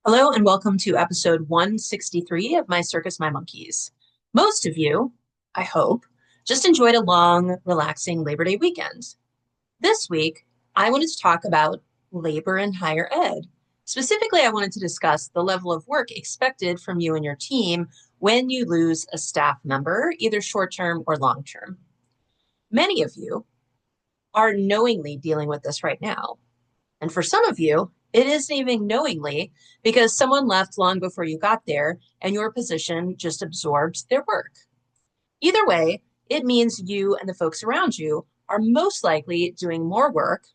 Hello and welcome to episode 163 of My Circus, My Monkeys. Most of you, I hope, just enjoyed a long, relaxing Labor Day weekend. This week, I wanted to talk about labor in higher ed. Specifically, I wanted to discuss the level of work expected from you and your team when you lose a staff member, either short-term or long-term. Many of you are knowingly dealing with this right now. And for some of you, it isn't even knowingly because someone left long before you got there and your position just absorbed their work. Either way, it means you and the folks around you are most likely doing more work,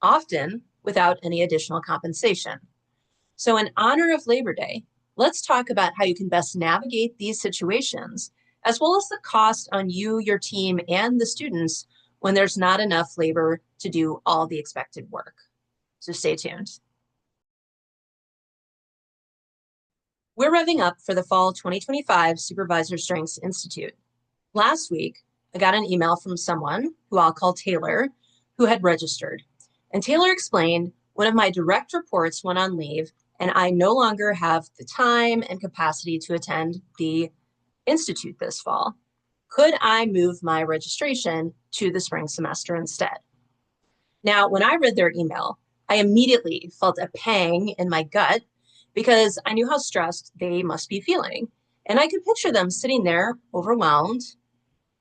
often without any additional compensation. So in honor of Labor Day, let's talk about how you can best navigate these situations, as well as the cost on you, your team, and the students when there's not enough labor to do all the expected work. So stay tuned. We're revving up for the fall 2025 Supervisor Strengths Institute. Last week, I got an email from someone who I'll call Taylor, who had registered. And Taylor explained one of my direct reports went on leave, and I no longer have the time and capacity to attend the Institute this fall. Could I move my registration to the spring semester instead? Now, when I read their email, I immediately felt a pang in my gut because I knew how stressed they must be feeling. And I could picture them sitting there overwhelmed,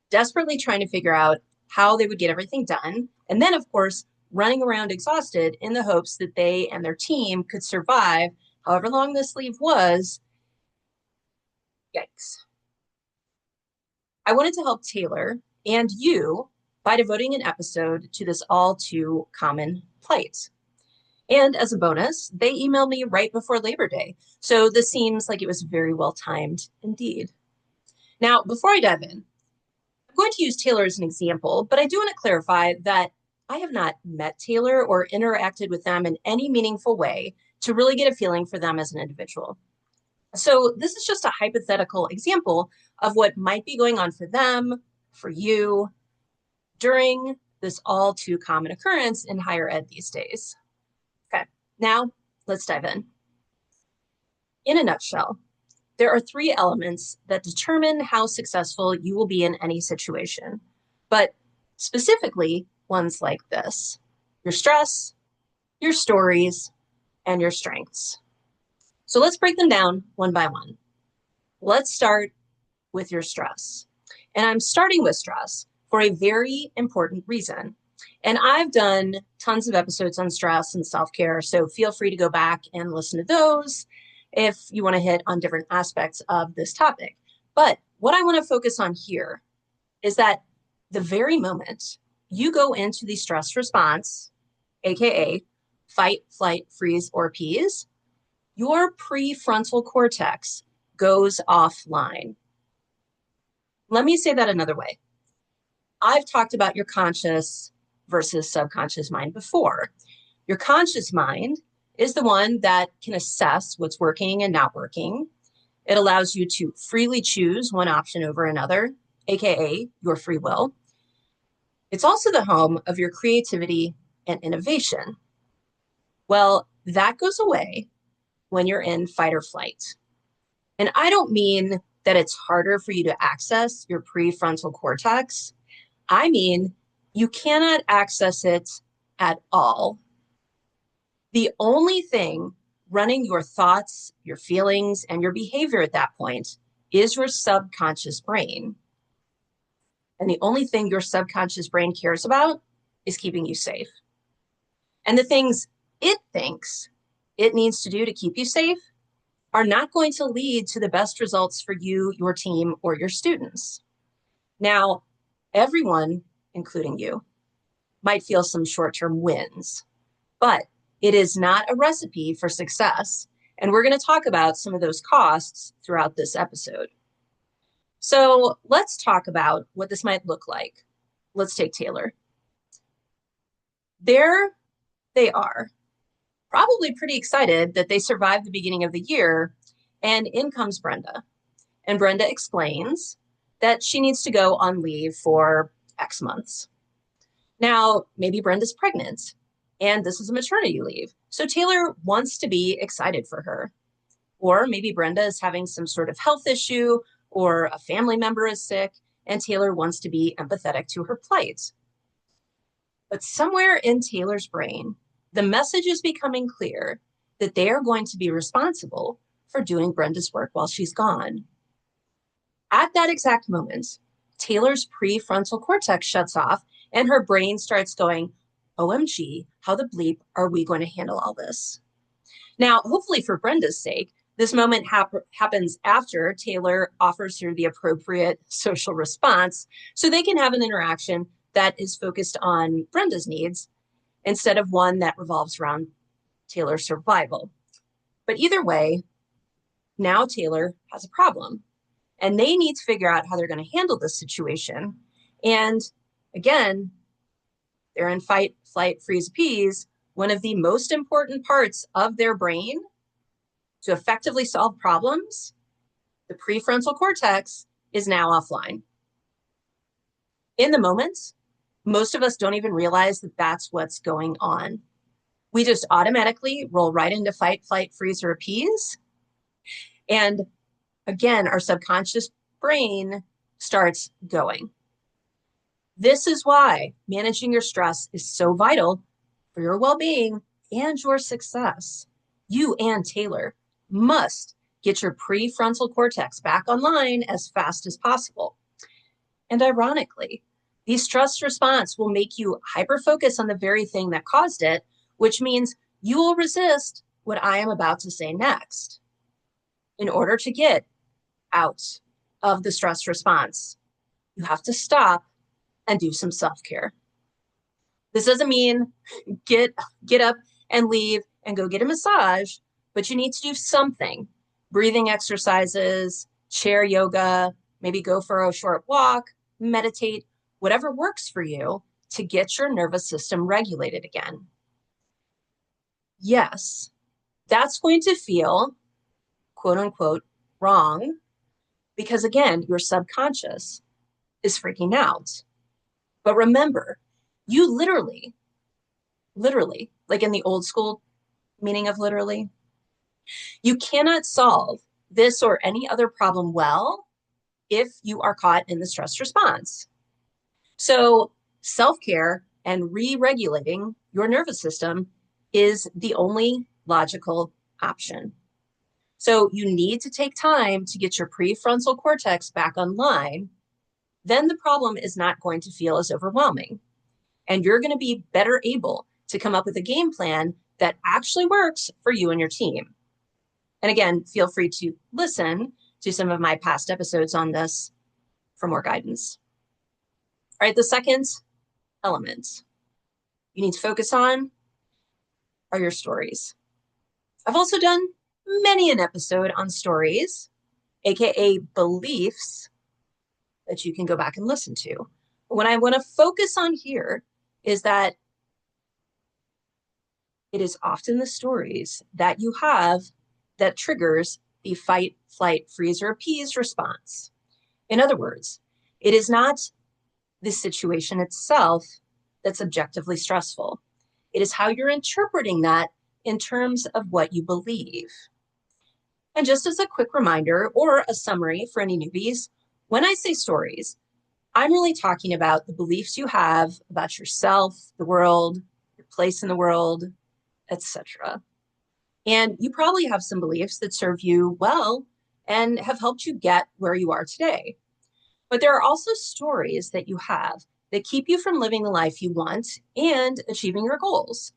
desperately trying to figure out how they would get everything done. And then, of course, running around exhausted in the hopes that they and their team could survive however long this leave was. Yikes. I wanted to help Taylor and you by devoting an episode to this all too common plight. And as a bonus, they emailed me right before Labor Day. So this seems like it was very well timed indeed. Now, before I dive in, I'm going to use Taylor as an example, but I do want to clarify that I have not met Taylor or interacted with them in any meaningful way to really get a feeling for them as an individual. So this is just a hypothetical example of what might be going on for them, for you, during this all too common occurrence in higher ed these days. Okay, now let's dive in. In a nutshell, there are three elements that determine how successful you will be in any situation, but specifically ones like this: your stress, your stories, and your strengths. So let's break them down one by one. Let's start with your stress. And I'm starting with stress for a very important reason. And I've done tons of episodes on stress and self-care, so feel free to go back and listen to those if you want to hit on different aspects of this topic. But what I want to focus on here is that the very moment you go into the stress response, aka fight, flight, freeze, or appease, your prefrontal cortex goes offline. Let me say that another way. I've talked about your conscious versus subconscious mind before. Your conscious mind is the one that can assess what's working and not working. It allows you to freely choose one option over another, aka your free will. It's also the home of your creativity and innovation. Well, that goes away when you're in fight or flight. And I don't mean that it's harder for you to access your prefrontal cortex. I mean, you cannot access it at all. The only thing running your thoughts, your feelings, and your behavior at that point is your subconscious brain. And the only thing your subconscious brain cares about is keeping you safe. And the things it thinks it needs to do to keep you safe are not going to lead to the best results for you, your team, or your students. Now, everyone, including you, might feel some short-term wins, but it is not a recipe for success. And we're going to talk about some of those costs throughout this episode. So let's talk about what this might look like. Let's take Taylor. There they are, probably pretty excited that they survived the beginning of the year, and in comes Brenda. And Brenda explains that she needs to go on leave for X months. Now, maybe Brenda's pregnant, and this is a maternity leave. So Taylor wants to be excited for her. Or maybe Brenda is having some sort of health issue, or a family member is sick, and Taylor wants to be empathetic to her plight. But somewhere in Taylor's brain, the message is becoming clear that they are going to be responsible for doing Brenda's work while she's gone. At that exact moment, Taylor's prefrontal cortex shuts off and her brain starts going, OMG, how the bleep are we going to handle all this? Now, hopefully for Brenda's sake, this moment happens after Taylor offers her the appropriate social response so they can have an interaction that is focused on Brenda's needs instead of one that revolves around Taylor's survival. But either way, now Taylor has a problem and they need to figure out how they're going to handle this situation. And again, they're in fight, flight, freeze, appease, one of the most important parts of their brain to effectively solve problems. The prefrontal cortex is now offline. In the moment, most of us don't even realize that that's what's going on. We just automatically roll right into fight, flight, freeze, or appease. And again, our subconscious brain starts going. This is why managing your stress is so vital for your well-being and your success. You and Taylor must get your prefrontal cortex back online as fast as possible. And ironically, the stress response will make you hyper-focus on the very thing that caused it, which means you will resist what I am about to say next. In order to get out of the stress response, you have to stop and do some self-care. This doesn't mean get up and leave and go get a massage, but you need to do something. Breathing exercises, chair yoga, maybe go for a short walk, meditate, whatever works for you to get your nervous system regulated again. Yes, that's going to feel, quote unquote, wrong, because again, your subconscious is freaking out. But remember, you literally, like in the old school meaning of literally, you cannot solve this or any other problem well if you are caught in the stress response. So self-care and re-regulating your nervous system is the only logical option. So you need to take time to get your prefrontal cortex back online. Then the problem is not going to feel as overwhelming. And you're going to be better able to come up with a game plan that actually works for you and your team. And again, feel free to listen to some of my past episodes on this for more guidance. All right, the second element you need to focus on are your stories. I've also done many an episode on stories, aka beliefs, that you can go back and listen to. What I want to focus on here is that it is often the stories that you have that triggers the fight, flight, freeze, or appease response. In other words, it is not the situation itself that's objectively stressful. It is how you're interpreting that in terms of what you believe. And just as a quick reminder or a summary for any newbies, when I say stories, I'm really talking about the beliefs you have about yourself, the world, your place in the world, etc. And you probably have some beliefs that serve you well and have helped you get where you are today. But there are also stories that you have that keep you from living the life you want and achieving your goals.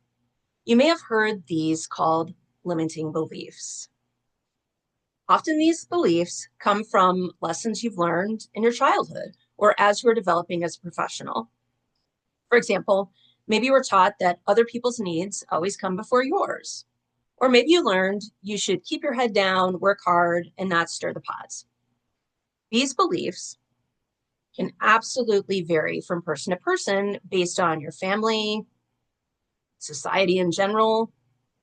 You may have heard these called limiting beliefs. Often these beliefs come from lessons you've learned in your childhood or as you were developing as a professional. For example, maybe you were taught that other people's needs always come before yours. Or maybe you learned you should keep your head down, work hard, and not stir the pot. These beliefs can absolutely vary from person to person based on your family, society in general,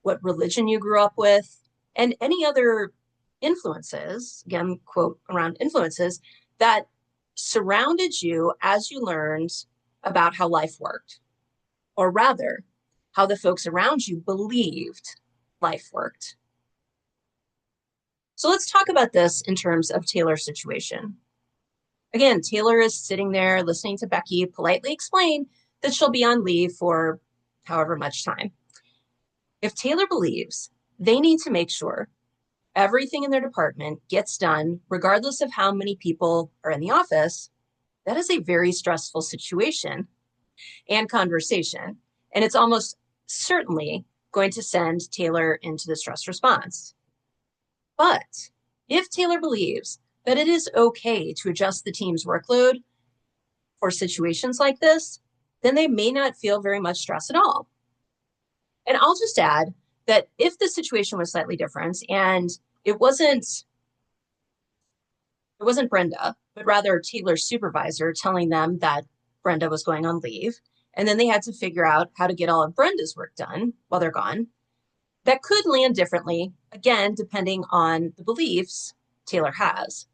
what religion you grew up with, and any other influences, again, quote, around influences, that surrounded you as you learned about how life worked, or rather, how the folks around you believed life worked. So let's talk about this in terms of Taylor's situation. Again, Taylor is sitting there listening to Becky politely explain that she'll be on leave for however much time. If Taylor believes they need to make sure everything in their department gets done, regardless of how many people are in the office, that is a very stressful situation and conversation. And it's almost certainly going to send Taylor into the stress response. But if Taylor believes that it is okay to adjust the team's workload for situations like this, then they may not feel very much stress at all. And I'll just add that if the situation was slightly different and it wasn't Brenda, but rather Taylor's supervisor telling them that Brenda was going on leave, and then they had to figure out how to get all of Brenda's work done while they're gone, that could land differently, again, depending on the beliefs Taylor has.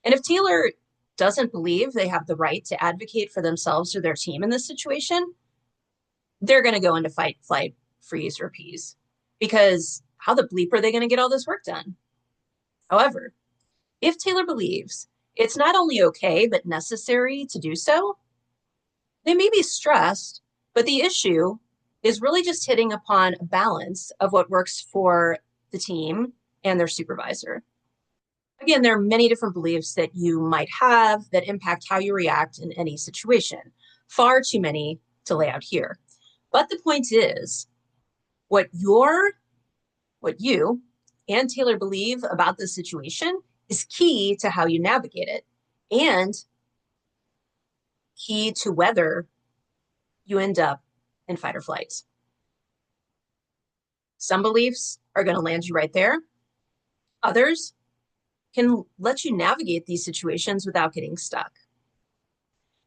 And if Taylor doesn't believe they have the right to advocate for themselves or their team in this situation, they're going to go into fight, flight, freeze, or appease. Because how the bleep are they going to get all this work done? However, if Taylor believes it's not only okay, but necessary to do so, they may be stressed, but the issue is really just hitting upon a balance of what works for the team and their supervisor. Again, there are many different beliefs that you might have that impact how you react in any situation. Far too many to lay out here. But the point is, what you and Taylor believe about the situation is key to how you navigate it and key to whether you end up in fight or flight. Some beliefs are going to land you right there. Others can let you navigate these situations without getting stuck.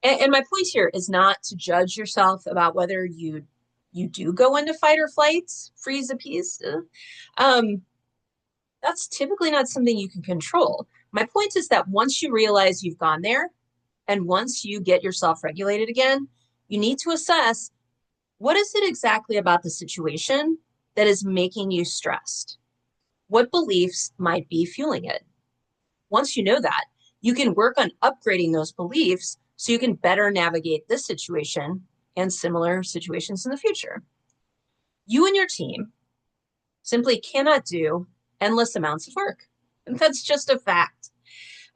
And my point here is not to judge yourself about whether you do go into fight or flight, freeze, appease. That's typically not something you can control. My point is that once you realize you've gone there, and once you get yourself regulated again, you need to assess what is it exactly about the situation that is making you stressed? What beliefs might be fueling it? Once you know that, you can work on upgrading those beliefs so you can better navigate this situation and similar situations in the future. You and your team simply cannot do endless amounts of work. And that's just a fact.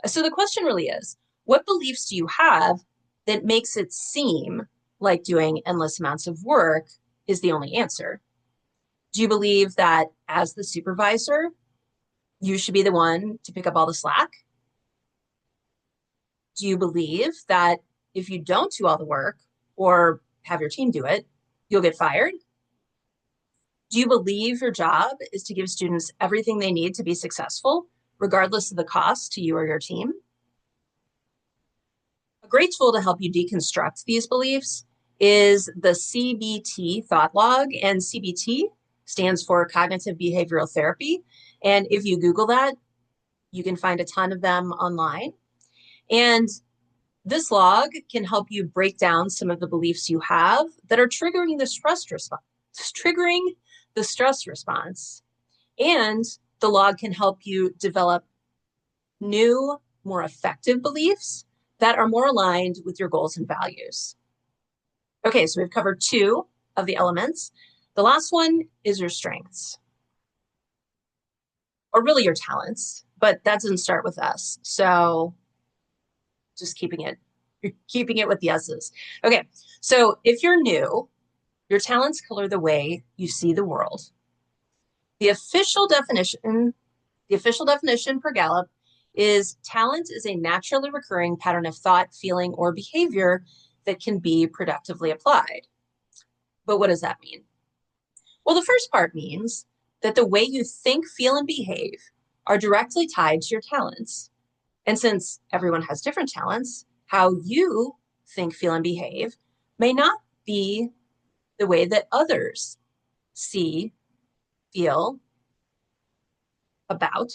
So the question really is, what beliefs do you have that makes it seem like doing endless amounts of work is the only answer? Do you believe that as the supervisor, you should be the one to pick up all the slack? Do you believe that if you don't do all the work or have your team do it, you'll get fired? Do you believe your job is to give students everything they need to be successful, regardless of the cost to you or your team? A great tool to help you deconstruct these beliefs is the CBT thought log, and CBT stands for cognitive behavioral therapy. And if you Google that, you can find a ton of them online. And this log can help you break down some of the beliefs you have that are triggering the stress response. And the log can help you develop new, more effective beliefs that are more aligned with your goals and values. Okay, so we've covered two of the elements. The last one is your strengths, or really your talents, but that doesn't start with S. So just keeping it with the S's. Okay, so if you're new, your talents color the way you see the world. The official definition per Gallup is talent is a naturally recurring pattern of thought, feeling, or behavior that can be productively applied. But what does that mean? Well, the first part means that the way you think, feel, and behave are directly tied to your talents. And since everyone has different talents, how you think, feel, and behave may not be the way that others see, feel about,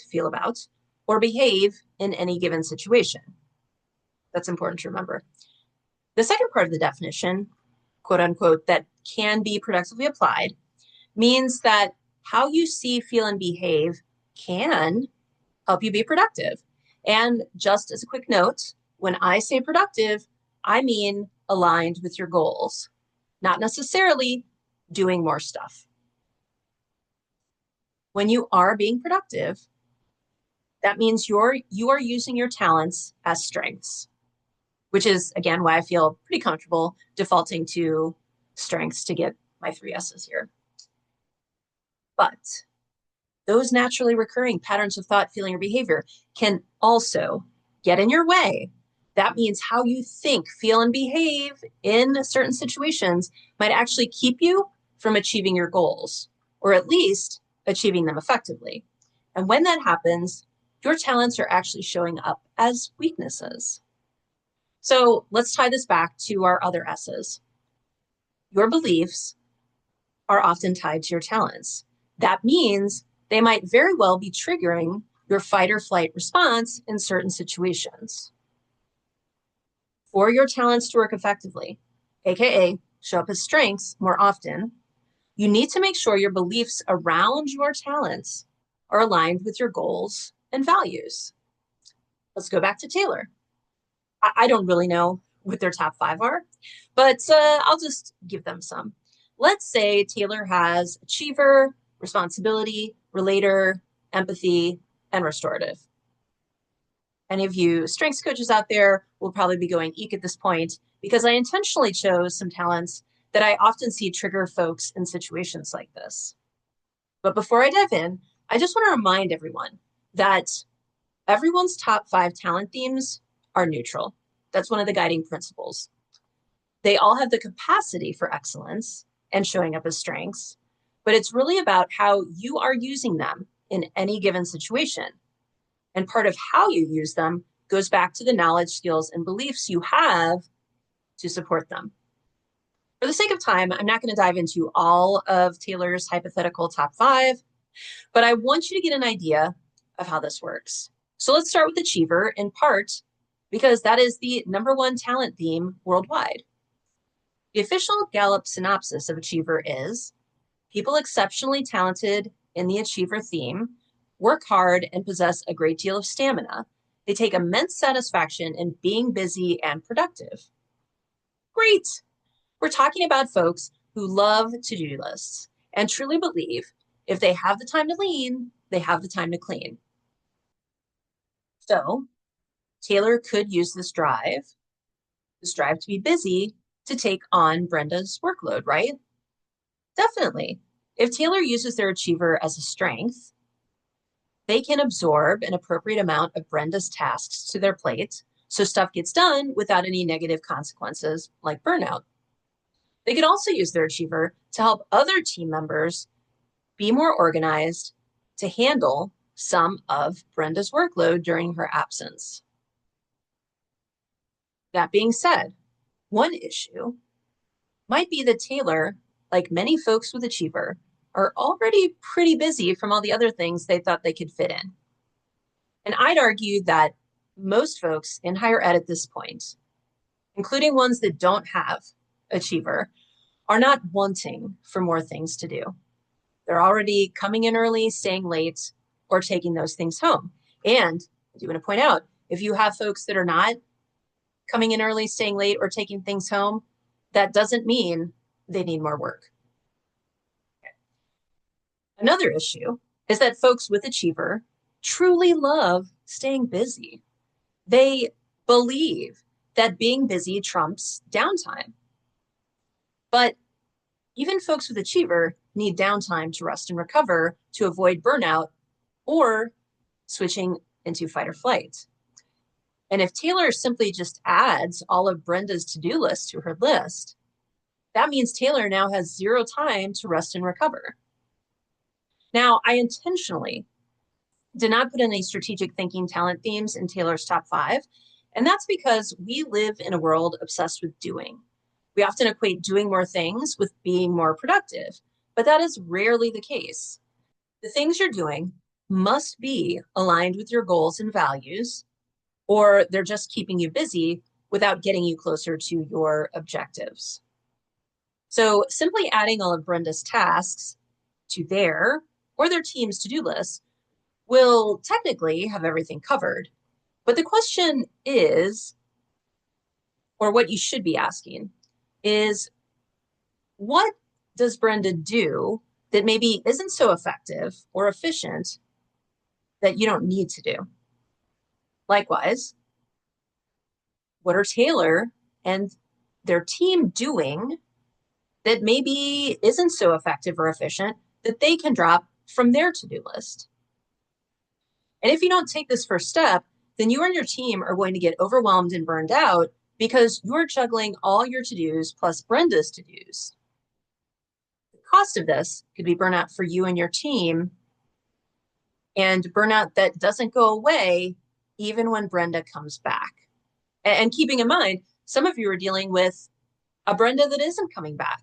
or behave in any given situation. That's important to remember. The second part of the definition, quote unquote, that can be productively applied means that how you see, feel, and behave can help you be productive. And just as a quick note, when I say productive, I mean aligned with your goals, not necessarily doing more stuff. When you are being productive, that means you are using your talents as strengths, which is, again, why I feel pretty comfortable defaulting to strengths to get my 3 S's here. But those naturally recurring patterns of thought, feeling, or behavior can also get in your way. That means how you think, feel, and behave in certain situations might actually keep you from achieving your goals, or at least achieving them effectively. And when that happens, your talents are actually showing up as weaknesses. So let's tie this back to our other S's. Your beliefs are often tied to your talents. That means they might very well be triggering your fight or flight response in certain situations. For your talents to work effectively, aka show up as strengths more often, you need to make sure your beliefs around your talents are aligned with your goals and values. Let's go back to Taylor. I don't really know what their top 5 are, but I'll just give them some. Let's say Taylor has achiever, responsibility, relator, empathy, and restorative. Any of you strengths coaches out there will probably be going eek at this point because I intentionally chose some talents that I often see trigger folks in situations like this. But before I dive in, I just want to remind everyone that everyone's top 5 talent themes are neutral. That's one of the guiding principles. They all have the capacity for excellence and showing up as strengths, but it's really about how you are using them in any given situation. And part of how you use them goes back to the knowledge, skills, and beliefs you have to support them. For the sake of time, I'm not going to dive into all of Taylor's hypothetical top 5, but I want you to get an idea of how this works. So let's start with achiever, in part because that is the #1 talent theme worldwide. The official Gallup synopsis of achiever is: people exceptionally talented in the achiever theme work hard and possess a great deal of stamina. They take immense satisfaction in being busy and productive. Great. We're talking about folks who love to-do lists and truly believe if they have the time to lean, they have the time to clean. So Taylor could use this drive to be busy, to take on Brenda's workload, right? Definitely. If Taylor uses their achiever as a strength, they can absorb an appropriate amount of Brenda's tasks to their plate, so stuff gets done without any negative consequences like burnout. They could also use their achiever to help other team members be more organized to handle some of Brenda's workload during her absence. That being said, one issue might be that Taylor, like many folks with achiever, are already pretty busy from all the other things they thought they could fit in. And I'd argue that most folks in higher ed at this point, including ones that don't have achiever, are not wanting for more things to do. They're already coming in early, staying late, or taking those things home. And I do want to point out, if you have folks that are not coming in early, staying late, or taking things home, that doesn't mean they need more work. Okay. Another issue is that folks with achiever truly love staying busy. They believe that being busy trumps downtime. But even folks with achiever need downtime to rest and recover to avoid burnout or switching into fight or flight. And if Taylor simply just adds all of Brenda's to-do list to her list, that means Taylor now has 0 time to rest and recover. Now, I intentionally did not put any strategic thinking talent themes in Taylor's top 5, and that's because we live in a world obsessed with doing. We often equate doing more things with being more productive, but that is rarely the case. The things you're doing must be aligned with your goals and values, or they're just keeping you busy without getting you closer to your objectives. So simply adding all of Brenda's tasks to their or their team's to-do list will technically have everything covered. But the question is, or what you should be asking, is what does Brenda do that maybe isn't so effective or efficient that you don't need to do? Likewise, what are Taylor and their team doing that maybe isn't so effective or efficient that they can drop from their to-do list? And if you don't take this first step, then you and your team are going to get overwhelmed and burned out because you're juggling all your to-dos plus Brenda's to-dos. The cost of this could be burnout for you and your team, and burnout that doesn't go away even when Brenda comes back. And keeping in mind, some of you are dealing with a Brenda that isn't coming back.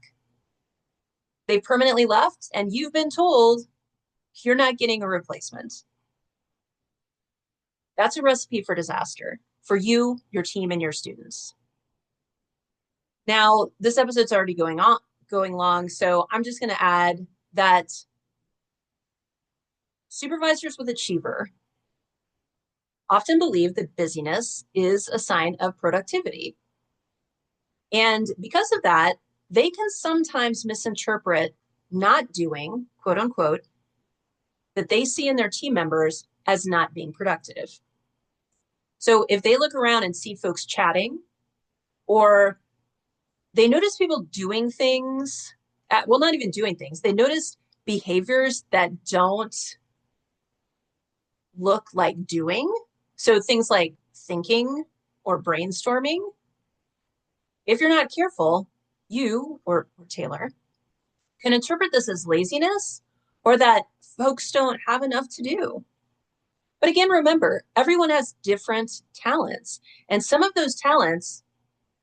They permanently left, and you've been told you're not getting a replacement. That's a recipe for disaster for you, your team, and your students. Now, this episode's already going long, so I'm just going to add that supervisors with achiever often believe that busyness is a sign of productivity. And because of that, they can sometimes misinterpret not doing, quote unquote, that they see in their team members as not being productive. So if they look around and see folks chatting, or they notice people doing things, well, not even doing things, they notice behaviors that don't look like doing. So things like thinking or brainstorming. If you're not careful, you or Taylor can interpret this as laziness or that folks don't have enough to do. But again, remember, everyone has different talents, and some of those talents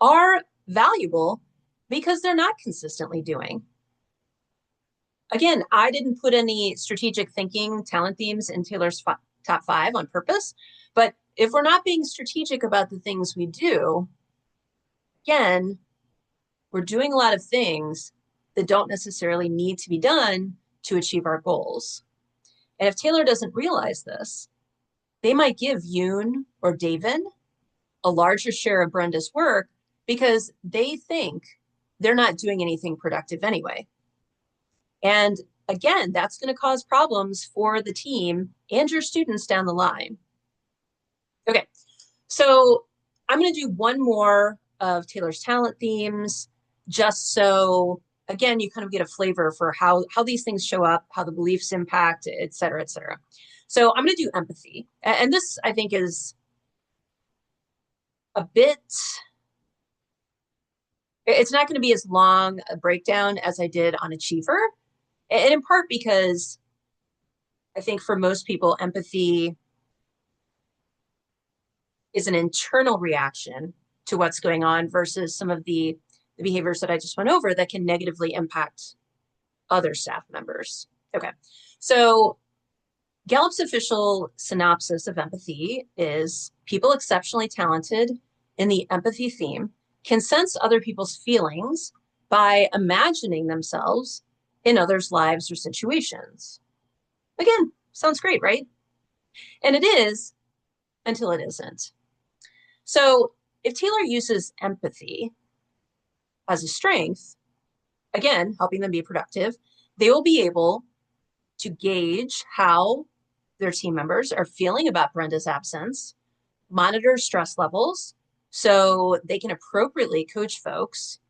are valuable because they're not consistently doing. Again, I didn't put any strategic thinking talent themes in Taylor's top 5 on purpose, but if we're not being strategic about the things we do, again, we're doing a lot of things that don't necessarily need to be done to achieve our goals. And if Taylor doesn't realize this, they might give Yoon or David a larger share of Brenda's work because they think they're not doing anything productive anyway. And again, that's going to cause problems for the team and your students down the line. Okay, so I'm going to do one more of Taylor's talent themes, just so, again, you kind of get a flavor for how these things show up, how the beliefs impact, et cetera, et cetera. So I'm going to do empathy. And this, I think, is a bit, it's not going to be as long a breakdown as I did on achiever. And in part because I think for most people, empathy is an internal reaction to what's going on versus some of the behaviors that I just went over that can negatively impact other staff members. Okay, so Gallup's official synopsis of empathy is people exceptionally talented in the empathy theme can sense other people's feelings by imagining themselves in others' lives or situations. Again, sounds great, right? And it is until it isn't. So if Taylor uses empathy as a strength, again, helping them be productive, they will be able to gauge how their team members are feeling about Brenda's absence, monitor stress levels so they can appropriately coach folks,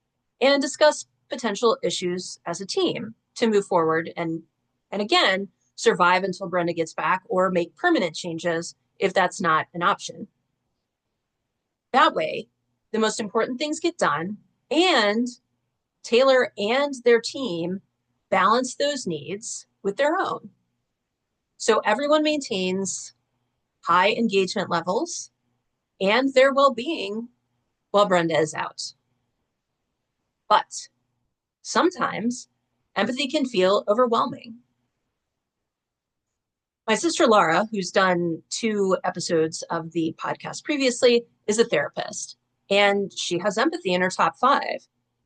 and discuss potential issues as a team to move forward and again, survive until Brenda gets back or make permanent changes if that's not an option. That way, the most important things get done and Taylor and their team balance those needs with their own. So everyone maintains high engagement levels and their well-being while Brenda is out. But sometimes empathy can feel overwhelming. My sister Laura, who's done 2 episodes of the podcast previously, is a therapist, and she has empathy in her top 5.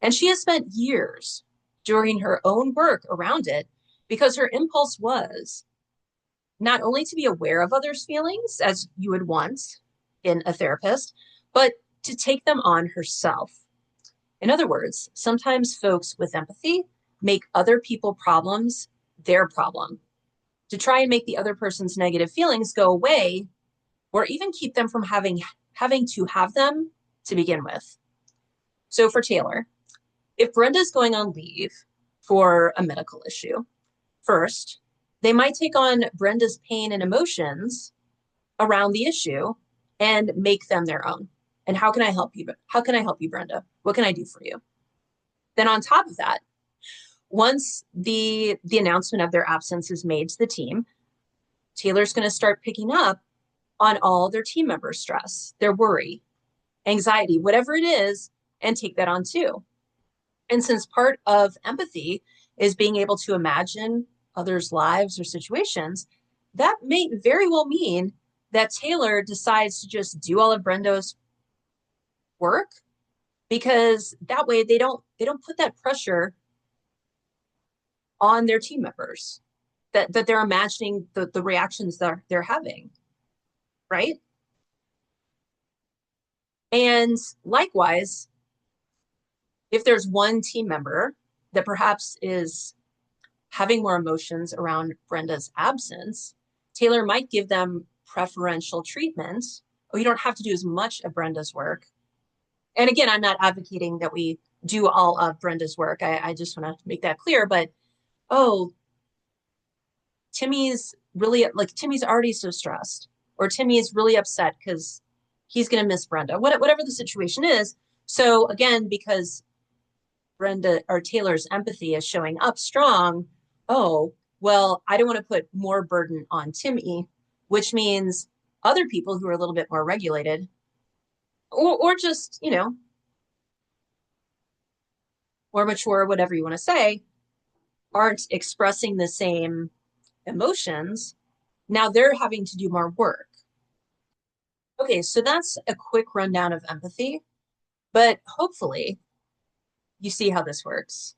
And she has spent years doing her own work around it because her impulse was, not only to be aware of others' feelings as you would want in a therapist, but to take them on herself. In other words, sometimes folks with empathy make other people problems their problem to try and make the other person's negative feelings go away, or even keep them from having to have them to begin with. So for Taylor, if Brenda's going on leave for a medical issue, first, they might take on Brenda's pain and emotions around the issue and make them their own. And how can I help you? How can I help you, Brenda? What can I do for you? Then on top of that, once the announcement of their absence is made to the team, Taylor's going to start picking up on all their team members' stress, their worry, anxiety, whatever it is, and take that on too. And since part of empathy is being able to imagine others' lives or situations, that may very well mean that Taylor decides to just do all of Brenda's work, because that way they don't put that pressure on their team members that they're imagining the reactions that they're having, right? And likewise, if there's one team member that perhaps is having more emotions around Brenda's absence, Taylor might give them preferential treatment. Oh, you don't have to do as much of Brenda's work. And again, I'm not advocating that we do all of Brenda's work. I just want to make that clear. But, oh, Timmy's already so stressed, or Timmy is really upset because he's going to miss Brenda, whatever the situation is. So again, because Brenda or Taylor's empathy is showing up strong, oh, well, I don't want to put more burden on Timmy, which means other people who are a little bit more regulated, or just, more mature, whatever you want to say, aren't expressing the same emotions. Now they're having to do more work. Okay, so that's a quick rundown of empathy, but hopefully you see how this works.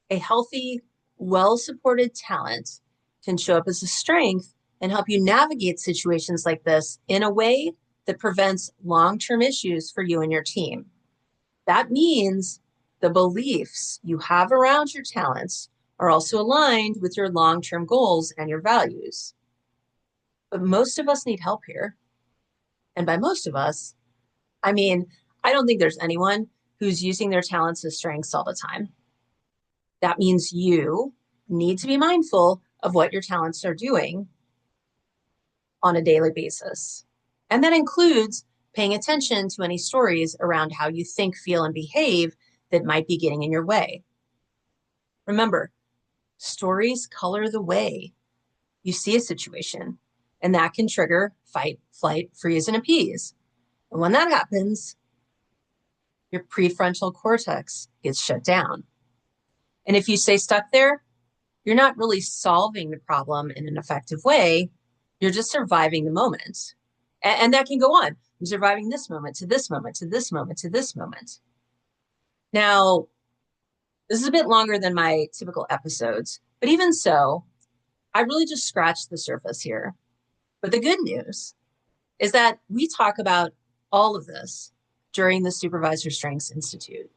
A healthy, well-supported talent can show up as a strength and help you navigate situations like this in a way that prevents long-term issues for you and your team. That means the beliefs you have around your talents are also aligned with your long-term goals and your values. But most of us need help here. And by most of us, I mean, I don't think there's anyone who's using their talents as strengths all the time. That means you need to be mindful of what your talents are doing on a daily basis. And that includes paying attention to any stories around how you think, feel, and behave that might be getting in your way. Remember, stories color the way you see a situation, and that can trigger fight, flight, freeze, and appease. And when that happens, your prefrontal cortex gets shut down. And if you stay stuck there, you're not really solving the problem in an effective way. You're just surviving the moment. And that can go on. I'm surviving this moment to this moment to this moment to this moment. Now, this is a bit longer than my typical episodes, but even so, I really just scratched the surface here. But the good news is that we talk about all of this during the Supervisor Strengths Institute.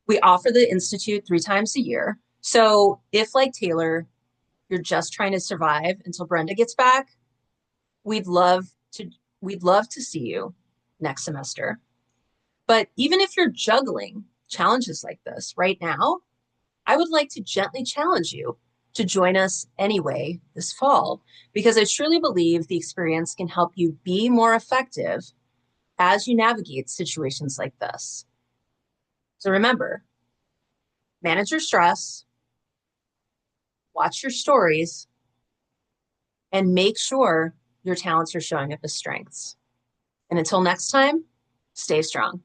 We offer the Institute 3 times a year. So if, like Taylor, you're just trying to survive until Brenda gets back, we'd love to see you next semester. But even if you're juggling challenges like this right now, I would like to gently challenge you to join us anyway this fall, because I truly believe the experience can help you be more effective as you navigate situations like this. So remember, manage your stress, watch your stories, and make sure your talents are showing up as strengths. And until next time, stay strong.